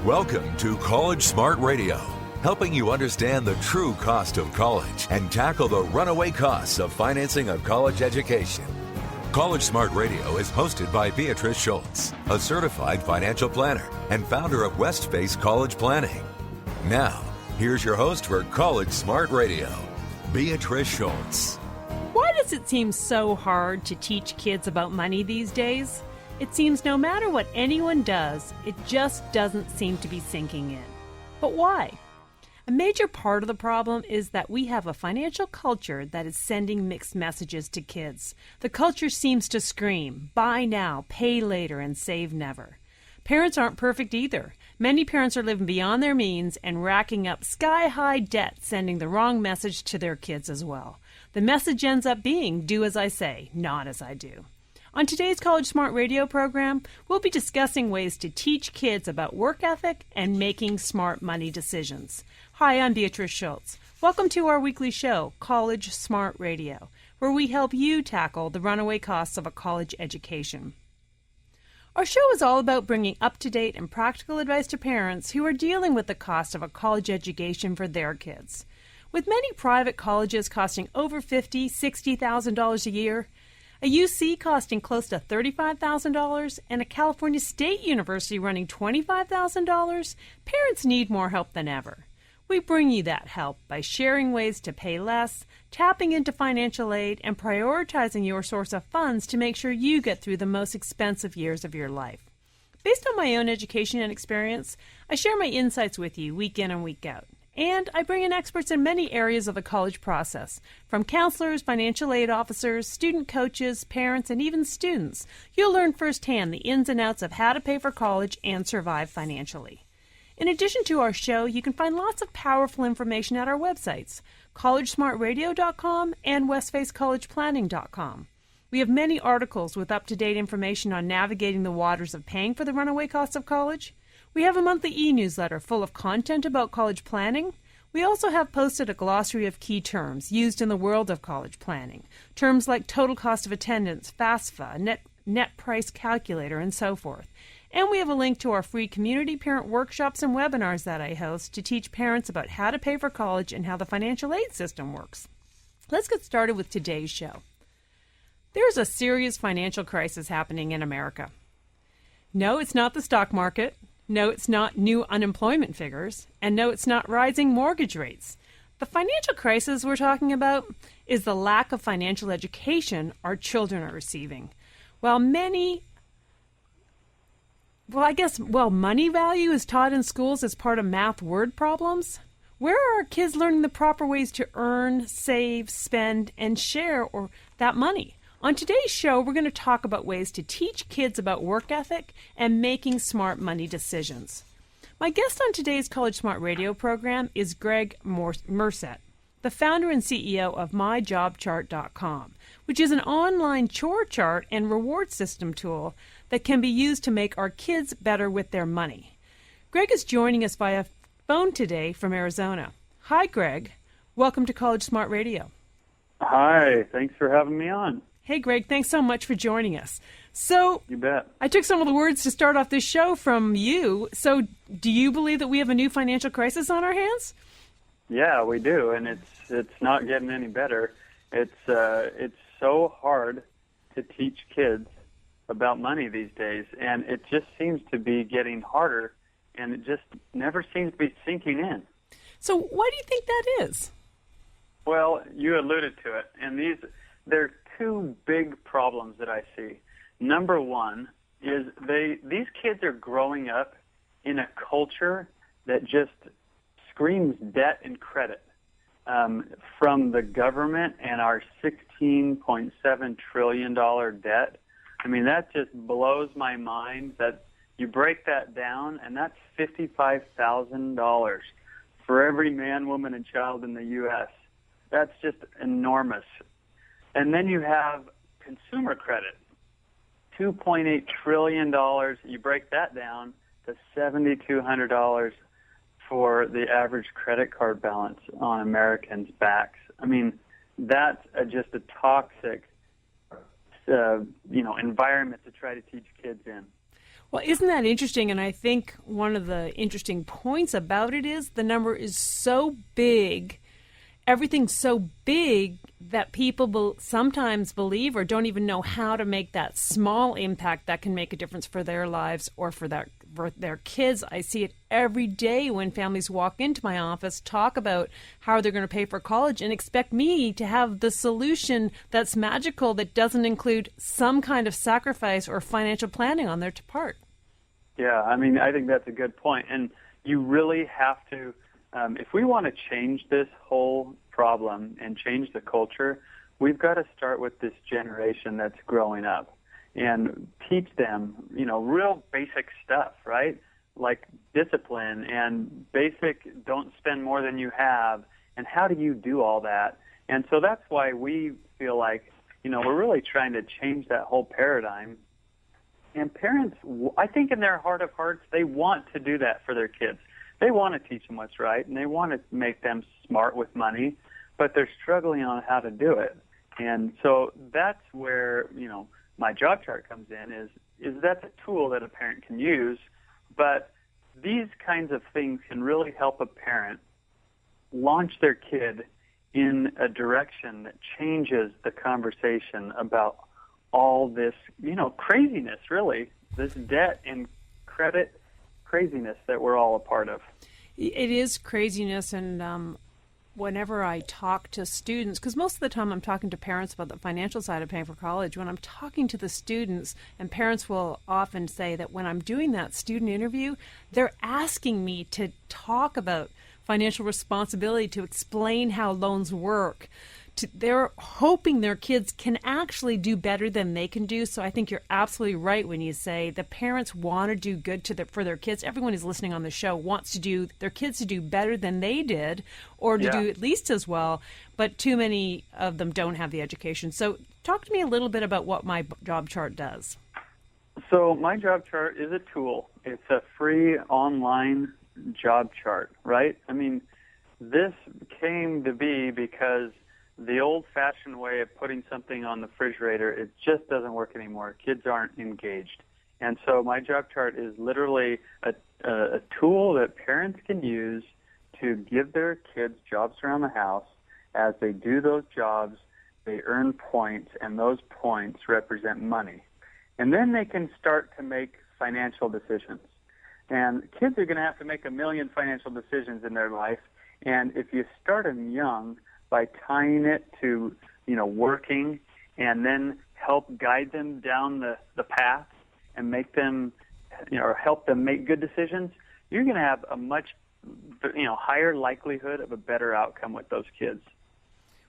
Welcome to College Smart Radio, helping you understand the true cost of college and tackle the runaway costs of financing a college education. College Smart Radio is hosted by Beatrice Schultz, a certified financial planner and founder of West Face College Planning. Now, here's your host for College Smart Radio, Beatrice Schultz. Why does it seem so hard to teach kids about money these days? It seems no matter what anyone does, it just doesn't seem to be sinking in. But why? A major part of the problem is that we have a financial culture that is sending mixed messages to kids. The culture seems to scream, buy now, pay later, and save never. Parents aren't perfect either. Many parents are living beyond their means and racking up sky-high debt, sending the wrong message to their kids as well. The message ends up being, do as I say, not as I do. On today's College Smart Radio program, we'll be discussing ways to teach kids about work ethic and making smart money decisions. Hi, I'm Beatrice Schultz. Welcome to our weekly show, College Smart Radio, where we help you tackle the runaway costs of a college education. Our show is all about bringing up-to-date and practical advice to parents who are dealing with the cost of a college education for their kids. With many private colleges costing over $50,000, $60,000 a year, a UC costing close to $35,000, and a California State University running $25,000, parents need more help than ever. We bring you that help by sharing ways to pay less, tapping into financial aid, and prioritizing your source of funds to make sure you get through the most expensive years of your life. Based on my own education and experience, I share my insights with you week in and week out. And I bring in experts in many areas of the college process, from counselors, financial aid officers, student coaches, parents, and even students. You'll learn firsthand the ins and outs of how to pay for college and survive financially. In addition to our show, you can find lots of powerful information at our websites, collegesmartradio.com and westfacecollegeplanning.com. We have many articles with up-to-date information on navigating the waters of paying for the runaway costs of college. We have a monthly e-newsletter full of content about college planning. We also have posted a glossary of key terms used in the world of college planning. Terms like total cost of attendance, FAFSA, net price calculator, and so forth. And we have a link to our free community parent workshops and webinars that I host to teach parents about how to pay for college and how the financial aid system works. Let's get started with today's show. There's a serious financial crisis happening in America. No, it's not the stock market. No, it's not new unemployment figures. And no, it's not rising mortgage rates. The financial crisis we're talking about is the lack of financial education our children are receiving. While money value is taught in schools as part of math word problems, where are our kids learning the proper ways to earn, save, spend, and share that money? On today's show, we're going to talk about ways to teach kids about work ethic and making smart money decisions. My guest on today's College Smart Radio program is Gregg Murset, the founder and CEO of MyJobChart.com, which is an online chore chart and reward system tool that can be used to make our kids better with their money. Gregg is joining us via phone today from Arizona. Hi, Gregg. Welcome to College Smart Radio. Hi. Thanks for having me on. Hey, Gregg, thanks so much for joining us. So, you bet. I took some of the words to start off this show from you. So, do you believe that we have a new financial crisis on our hands? Yeah, we do, and it's not getting any better. It's so hard to teach kids about money these days, and it just seems to be getting harder, and it just never seems to be sinking in. So, why do you think that is? Well, you alluded to it, and there are two big problems that I see. Number one is these kids are growing up in a culture that just screams debt and credit from the government and our $16.7 trillion debt. I mean, that just blows my mind that you break that down, and that's $55,000 for every man, woman, and child in the U.S. That's just enormous. And then you have consumer credit, $2.8 trillion. You break that down to $7,200 for the average credit card balance on Americans' backs. I mean, that's just a toxic, environment to try to teach kids in. Well, isn't that interesting? And I think one of the interesting points about it is the number is so big, everything's so big that people sometimes believe or don't even know how to make that small impact that can make a difference for their lives or for their kids. I see it every day when families walk into my office, talk about how they're going to pay for college, and expect me to have the solution that's magical that doesn't include some kind of sacrifice or financial planning on their part. Yeah, I mean, I think that's a good point. And you really have to, if we want to change this whole problem and change the culture, we've got to start with this generation that's growing up and teach them, real basic stuff, right? Like discipline and basic don't spend more than you have, and how do you do all that? And so that's why we feel like, we're really trying to change that whole paradigm. And parents, I think in their heart of hearts, they want to do that for their kids. They want to teach them what's right, and they want to make them smart with money, but they're struggling on how to do it. And so that's where, my job chart comes in, is that's a tool that a parent can use, but these kinds of things can really help a parent launch their kid in a direction that changes the conversation about all this, craziness, really, this debt and credit craziness that we're all a part of. It is craziness, and whenever I talk to students, because most of the time I'm talking to parents about the financial side of paying for college, when I'm talking to the students, and parents will often say that when I'm doing that student interview, they're asking me to talk about financial responsibility, to explain how loans work. They're hoping their kids can actually do better than they can do. So I think you're absolutely right when you say the parents want to do good for their kids. Everyone who's listening on the show wants their kids to do better than they did, or to do at least as well. But too many of them don't have the education. So talk to me a little bit about what my job chart does. So my job chart is a tool. It's a free online job chart, right? I mean, this came to be because the old-fashioned way of putting something on the refrigerator, it just doesn't work anymore. Kids aren't engaged. And so my job chart is literally a tool that parents can use to give their kids jobs around the house. As they do those jobs, they earn points, and those points represent money. And then they can start to make financial decisions. And kids are going to have to make a million financial decisions in their life. And if you start them young, by tying it to, working, and then help guide them down the path and make them, or help them make good decisions, you're going to have a much, higher likelihood of a better outcome with those kids.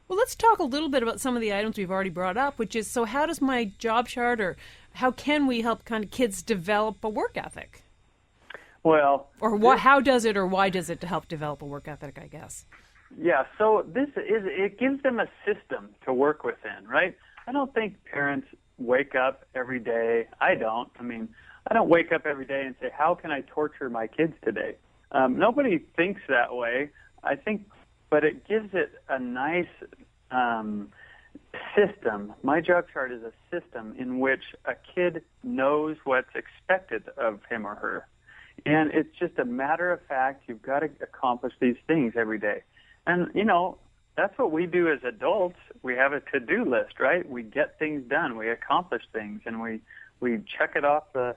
Well, let's talk a little bit about some of the items we've already brought up, which is, so how does my job chart, or how can we help kind of kids develop a work ethic? Well, or how does it, or why does it to help develop a work ethic, I guess? Yeah, so it gives them a system to work within, right? I don't think parents wake up every day. I don't wake up every day and say, how can I torture my kids today? Nobody thinks that way, I think, but it gives it a nice system. My job chart is a system in which a kid knows what's expected of him or her. And it's just a matter of fact, you've got to accomplish these things every day. And, that's what we do as adults. We have a to-do list, right? We get things done. We accomplish things, and we check it off the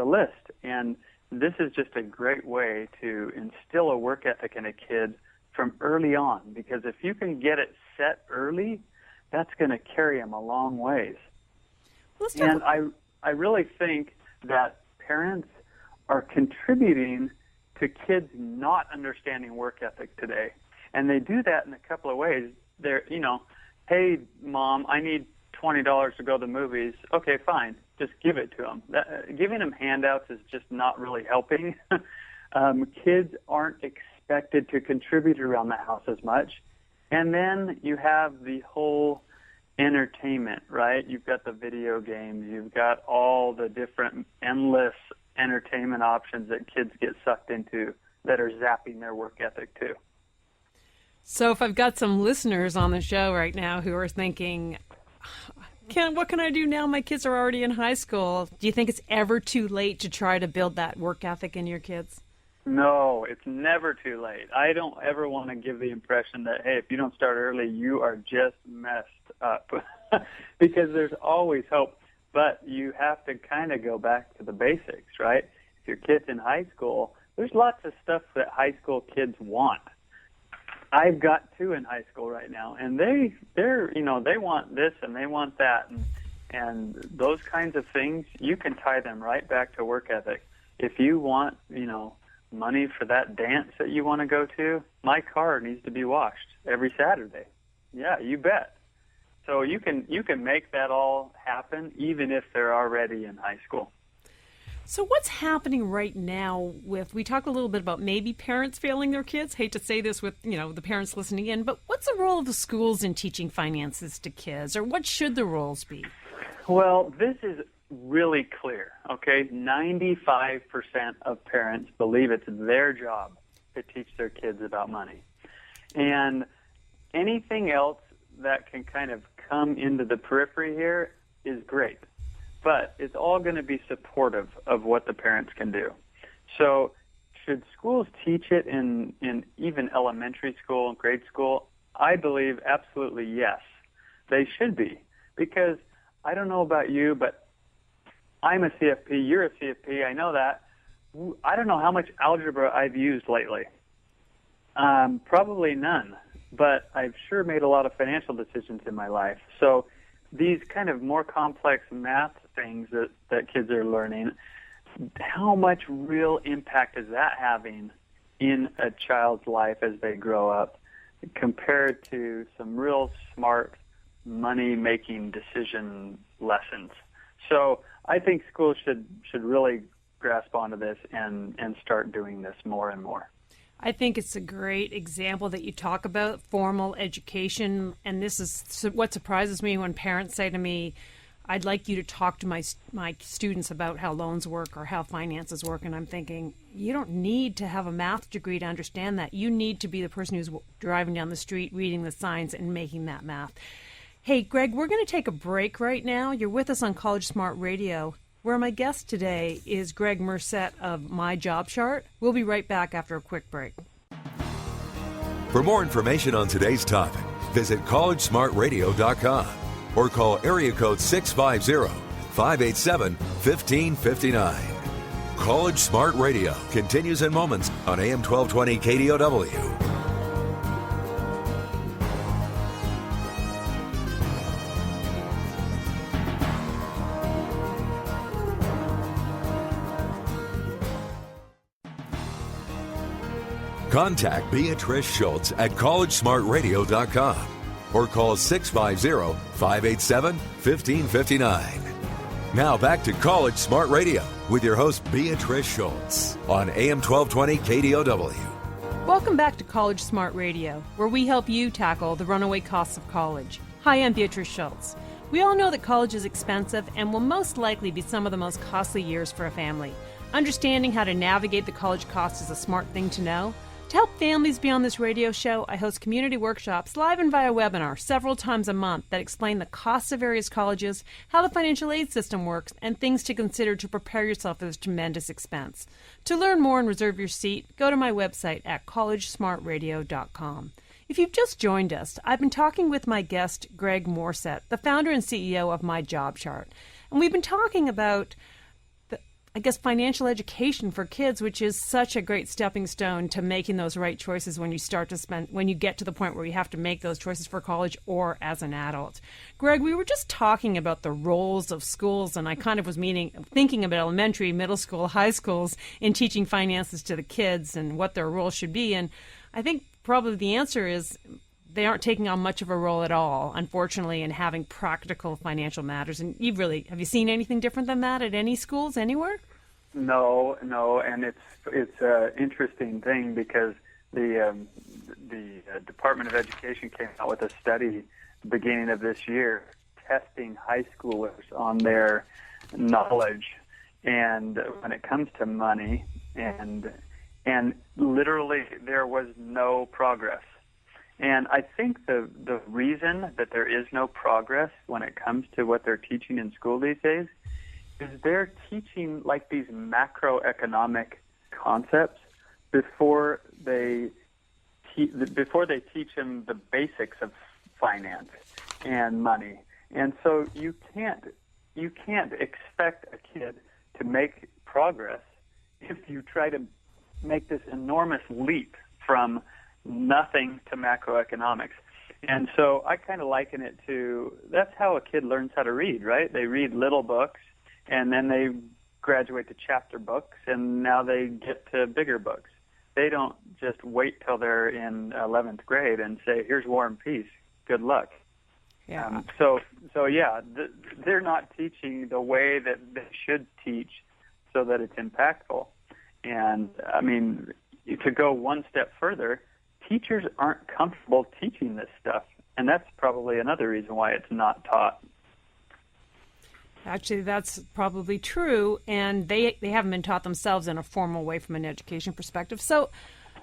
list. And this is just a great way to instill a work ethic in a kid from early on, because if you can get it set early, that's going to carry them a long ways. And I really think that parents are contributing to kids not understanding work ethic today. And they do that in a couple of ways. They're, hey, Mom, I need $20 to go to the movies. Okay, fine. Just give it to them. Giving them handouts is just not really helping. Kids aren't expected to contribute around the house as much. And then you have the whole entertainment, right? You've got the video games. You've got all the different endless entertainment options that kids get sucked into that are zapping their work ethic too. So if I've got some listeners on the show right now who are thinking, What can I do now? My kids are already in high school. Do you think it's ever too late to try to build that work ethic in your kids? No, it's never too late. I don't ever want to give the impression that, hey, if you don't start early, you are just messed up. Because there's always hope. But you have to kind of go back to the basics, right? If your kid's in high school, there's lots of stuff that high school kids want. I've got two in high school right now, and they want this and they want that, and those kinds of things, you can tie them right back to work ethic. If you want, money for that dance that you want to go to, my car needs to be washed every Saturday. Yeah, you bet. So you can make that all happen even if they're already in high school. So what's happening right now we talk a little bit about maybe parents failing their kids. Hate to say this with, the parents listening in, but what's the role of the schools in teaching finances to kids, or what should the roles be? Well, this is really clear, okay? 95% of parents believe it's their job to teach their kids about money. And anything else that can kind of come into the periphery here is great. But it's all going to be supportive of what the parents can do. So should schools teach it in even elementary school and grade school? I believe absolutely yes, they should be. Because I don't know about you, but I'm a CFP, you're a CFP, I know that. I don't know how much algebra I've used lately. Probably none, but I've sure made a lot of financial decisions in my life. So these kind of more complex math things that kids are learning, how much real impact is that having in a child's life as they grow up compared to some real smart money-making decision lessons? So I think schools should really grasp onto this and start doing this more and more. I think it's a great example that you talk about formal education, and this is what surprises me when parents say to me, I'd like you to talk to my students about how loans work or how finances work, and I'm thinking, you don't need to have a math degree to understand that. You need to be the person who's driving down the street, reading the signs, and making that math. Hey, Greg, we're going to take a break right now. You're with us on College Smart Radio, where my guest today is Gregg Murset of My Job Chart. We'll be right back after a quick break. For more information on today's topic, visit collegesmartradio.com or call area code 650-587-1559. College Smart Radio continues in moments on AM 1220 KDOW. Contact Beatrice Schultz at collegesmartradio.com or call 650-587-1559. Now back to College Smart Radio with your host Beatrice Schultz on AM 1220 KDOW. Welcome back to College Smart Radio, where we help you tackle the runaway costs of college. Hi, I'm Beatrice Schultz. We all know that college is expensive and will most likely be some of the most costly years for a family. Understanding how to navigate the college costs is a smart thing to know. To help families be on this radio show, I host community workshops live and via webinar several times a month that explain the costs of various colleges, how the financial aid system works, and things to consider to prepare yourself for this tremendous expense. To learn more and reserve your seat, go to my website at collegesmartradio.com. If you've just joined us, I've been talking with my guest, Gregg Murset, the founder and CEO of My Job Chart. And we've been talking about financial education for kids, which is such a great stepping stone to making those right choices when you get to the point where you have to make those choices for college or as an adult. Greg, we were just talking about the roles of schools, and I kind of was thinking about elementary, middle school, high schools in teaching finances to the kids and what their role should be. And I think probably the answer is they aren't taking on much of a role at all, unfortunately, in having practical financial matters. And have you seen anything different than that at any schools anywhere? No, and it's an interesting thing because the Department of Education came out with a study beginning of this year testing high schoolers on their knowledge, and when it comes to money, and literally there was no progress. And I think the reason that there is no progress when it comes to what they're teaching in school these days is they're teaching like these macroeconomic concepts before they teach them the basics of finance and money. And so you can't expect a kid to make progress if you try to make this enormous leap from nothing to macroeconomics. And so I kind of liken it to, that's how a kid learns how to read, right? They read little books, and then they graduate to chapter books, and now they get to bigger books. They don't just wait till they're in 11th grade and say, here's War and Peace, good luck. Yeah. They're not teaching the way that they should teach so that it's impactful. And, I mean, to go one step further, teachers aren't comfortable teaching this stuff, and that's probably another reason why it's not taught. Actually, that's probably true, and they haven't been taught themselves in a formal way from an education perspective. So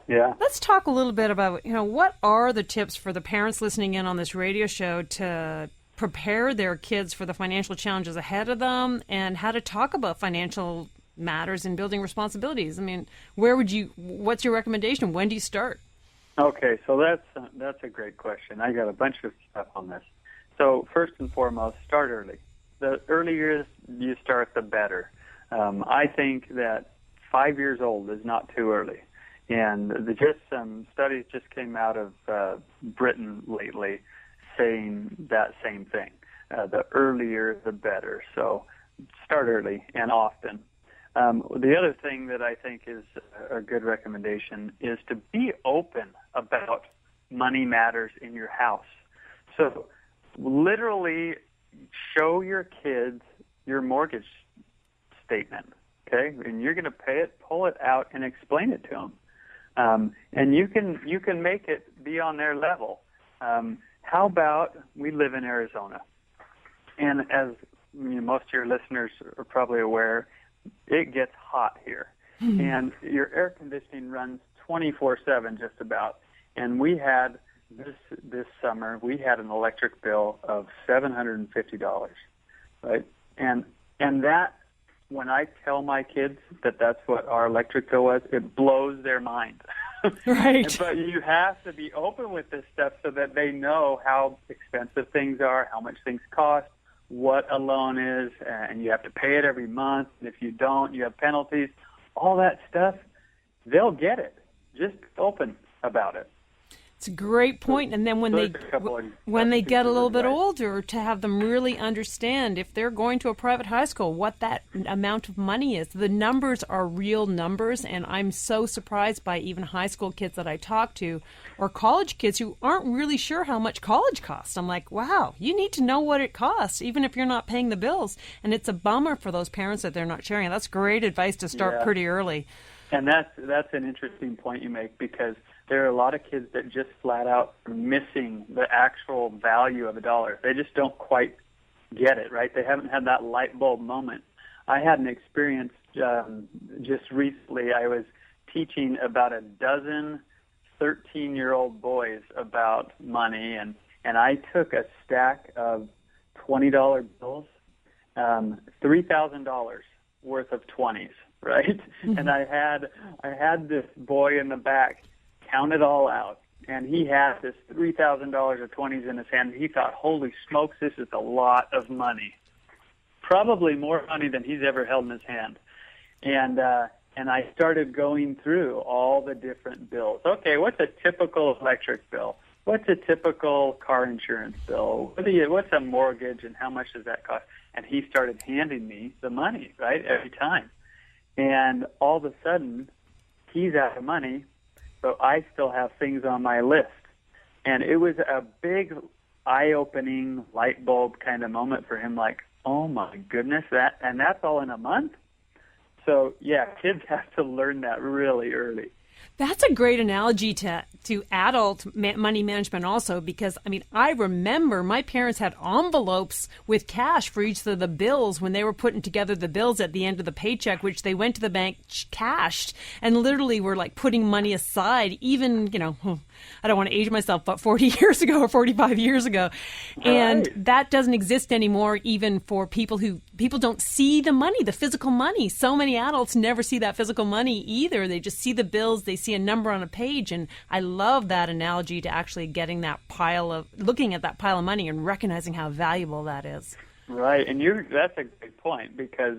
let's talk a little bit about, what are the tips for the parents listening in on this radio show to prepare their kids for the financial challenges ahead of them and how to talk about financial matters and building responsibilities? I mean, what's your recommendation? When do you start? Okay, so that's a great question. I got a bunch of stuff on this. So first and foremost, start early. The earlier you start, the better. I think that 5 years old is not too early. And some studies just came out of Britain lately saying that same thing. The earlier, the better. So start early and often. The other thing that I think is a good recommendation is to be open about money matters in your house. So literally show your kids your mortgage statement, okay? And you're going to pay it, pull it out, and explain it to them. And you can make it be on their level. How about we live in Arizona? And as most of your listeners are probably aware, it gets hot here. And your air conditioning runs 24/7 just about. And we had this summer, we had an electric bill of $750, right? And that, when I tell my kids that that's what our electric bill was, it blows their mind. Right. But you have to be open with this stuff so that they know how expensive things are, how much things cost, what a loan is, and you have to pay it every month. And if you don't, you have penalties. All that stuff, they'll get it. Just open about it. It's a great point. And then when they get a little bit older, to have them really understand if they're going to a private high school, what that amount of money is. The numbers are real numbers, and I'm so surprised by even high school kids that I talk to or college kids who aren't really sure how much college costs. I'm like, wow, you need to know what it costs, even if you're not paying the bills. And it's a bummer for those parents that they're not sharing. That's great advice to start pretty early. And that's an interesting point you make, because there are a lot of kids that just flat out are missing the actual value of a dollar. They just don't quite get it, right? They haven't had that light bulb moment. I had an experience just recently. I was teaching about a dozen 13-year-old boys about money, and I took a stack of $20 bills, $3,000 worth of 20s, right? And I had this boy in the back count it all out, and he had this $3,000 of 20s in his hand. He thought, holy smokes, this is a lot of money. Probably more money than he's ever held in his hand. And I started going through all the different bills. Okay, what's a typical electric bill? What's a typical car insurance bill? What's a mortgage, and how much does that cost? And he started handing me the money, right, every time. And all of a sudden, he's out of money, but I still have things on my list. And it was a big, eye-opening, light bulb kind of moment for him, like, oh my goodness, that's all in a month? So, yeah, kids have to learn that really early. That's a great analogy to adult money management also, because, I mean, I remember my parents had envelopes with cash for each of the bills when they were putting together the bills at the end of the paycheck, which they went to the bank cashed and literally were like putting money aside, even, I don't want to age myself, but 40 years ago or 45 years ago. And that doesn't exist anymore, even for people don't see the money, the physical money. So many adults never see that physical money either. They just see the bills, they see a number on a page. And I love that analogy to actually looking at that pile of money and recognizing how valuable that is. Right, and that's a great point, because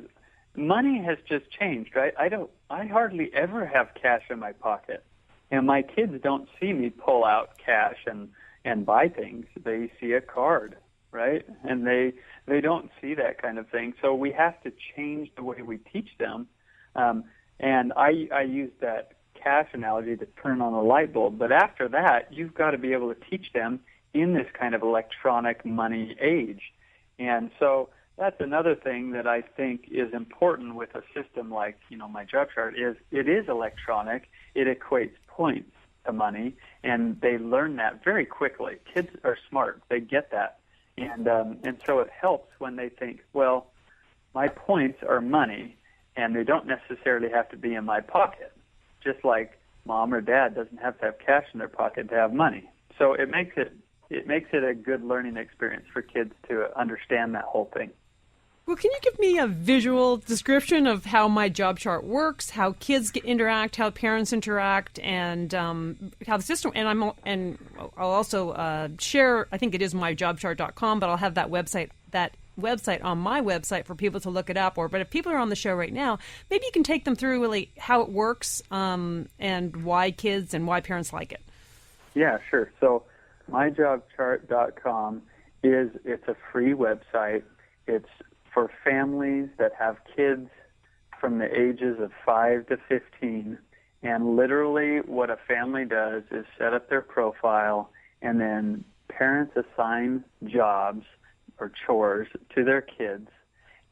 money has just changed, right? I hardly ever have cash in my pocket. And my kids don't see me pull out cash and buy things. They see a card, right? And they don't see that kind of thing. So we have to change the way we teach them. And I use that cash analogy to turn on a light bulb. But after that, you've got to be able to teach them in this kind of electronic money age. And so that's another thing that I think is important with a system like, my job chart is it is electronic. It equates points to money, and they learn that very quickly. Kids are smart. They get that. And so it helps when they think, well, my points are money, and they don't necessarily have to be in my pocket, just like mom or dad doesn't have to have cash in their pocket to have money. So it makes it a good learning experience for kids to understand that whole thing. Well, can you give me a visual description of how my job chart works, how kids interact, how parents interact, and how the system? And I'll also share. I think it is myjobchart.com, but I'll have that website on my website for people to look it up. But if people are on the show right now, maybe you can take them through really how it works and why kids and why parents like it. Yeah, sure. So myjobchart.com it's a free website. It's for families that have kids from the ages of 5 to 15. And literally what a family does is set up their profile, and then parents assign jobs or chores to their kids.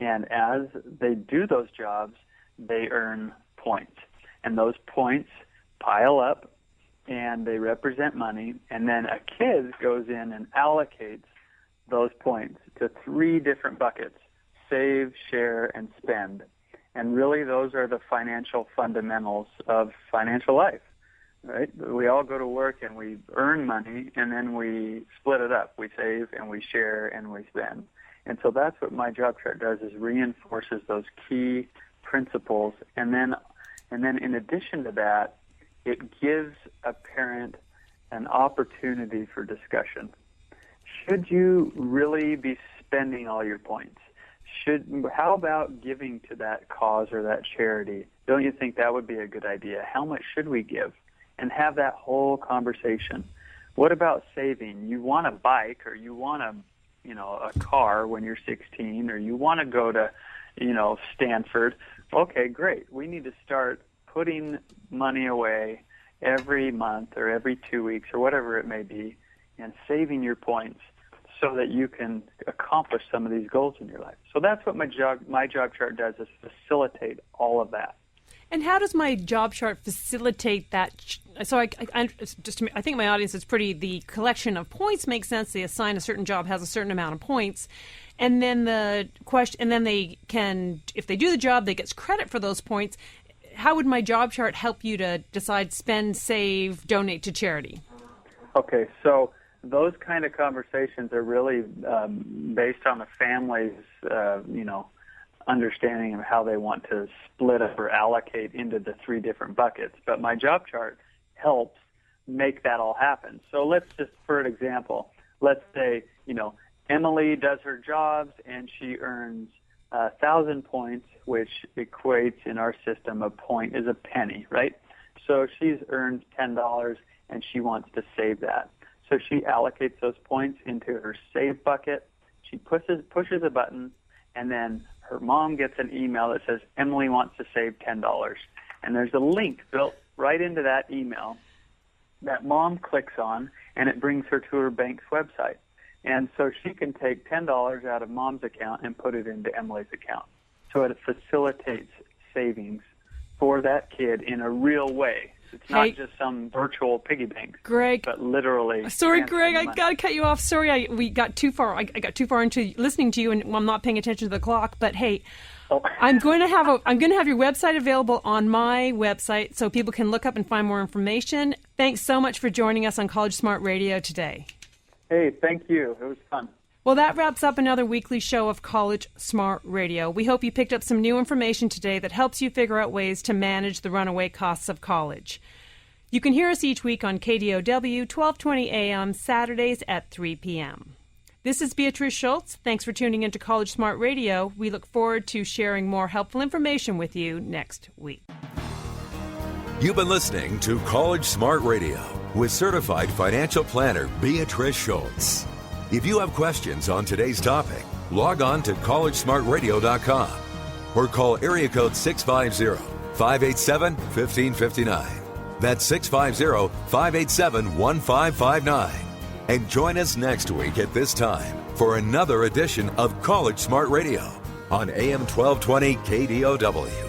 And as they do those jobs, they earn points. And those points pile up, and they represent money. And then a kid goes in and allocates those points to 3 different buckets: save, share, and spend. And really those are the financial fundamentals of financial life, right? We all go to work and we earn money, and then we split it up. We save and we share and we spend. And so that's what my job chart does, is reinforces those key principles. And then in addition to that, it gives a parent an opportunity for discussion. Should you really be spending all your points? How about giving to that cause or that charity? Don't you think that would be a good idea? How much should we give? And have that whole conversation. What about saving? You want a bike, or you want a car when you're 16, or you want to go to, Stanford. Okay, great. We need to start putting money away every month or every 2 weeks or whatever it may be, and saving your points so that you can accomplish some of these goals in your life. So that's what my job chart does, is facilitate all of that. And how does my job chart facilitate that? So I think my audience is the collection of points makes sense. They assign a certain job, has a certain amount of points. And then they can, if they do the job, they get credit for those points. How would my job chart help you to decide, spend, save, donate to charity? Okay, so those kind of conversations are really based on the family's, understanding of how they want to split up or allocate into the 3 different buckets. But my job chart helps make that all happen. So let's just, for an example, let's say, Emily does her jobs and she earns 1,000 points, which equates in our system, a point is a penny, right? So she's earned $10 and she wants to save that. So she allocates those points into her save bucket. She pushes a button, and then her mom gets an email that says, Emily wants to save $10. And there's a link built right into that email that mom clicks on, and it brings her to her bank's website. And so she can take $10 out of mom's account and put it into Emily's account. So it facilitates savings for that kid in a real way. It's not just some virtual piggy bank. Greg, but literally. Sorry, Greg, I got to cut you off. Sorry, we got too far. I got too far into listening to you, and I'm not paying attention to the clock. But hey, I'm going to have your website available on my website so people can look up and find more information. Thanks so much for joining us on College Smart Radio today. Hey, thank you. It was fun. Well, that wraps up another weekly show of College Smart Radio. We hope you picked up some new information today that helps you figure out ways to manage the runaway costs of college. You can hear us each week on KDOW, 1220 AM, Saturdays at 3 p.m. This is Beatrice Schultz. Thanks for tuning into College Smart Radio. We look forward to sharing more helpful information with you next week. You've been listening to College Smart Radio with certified financial planner Beatrice Schultz. If you have questions on today's topic, log on to collegesmartradio.com or call area code 650-587-1559. That's 650-587-1559. And join us next week at this time for another edition of College Smart Radio on AM 1220 KDOW.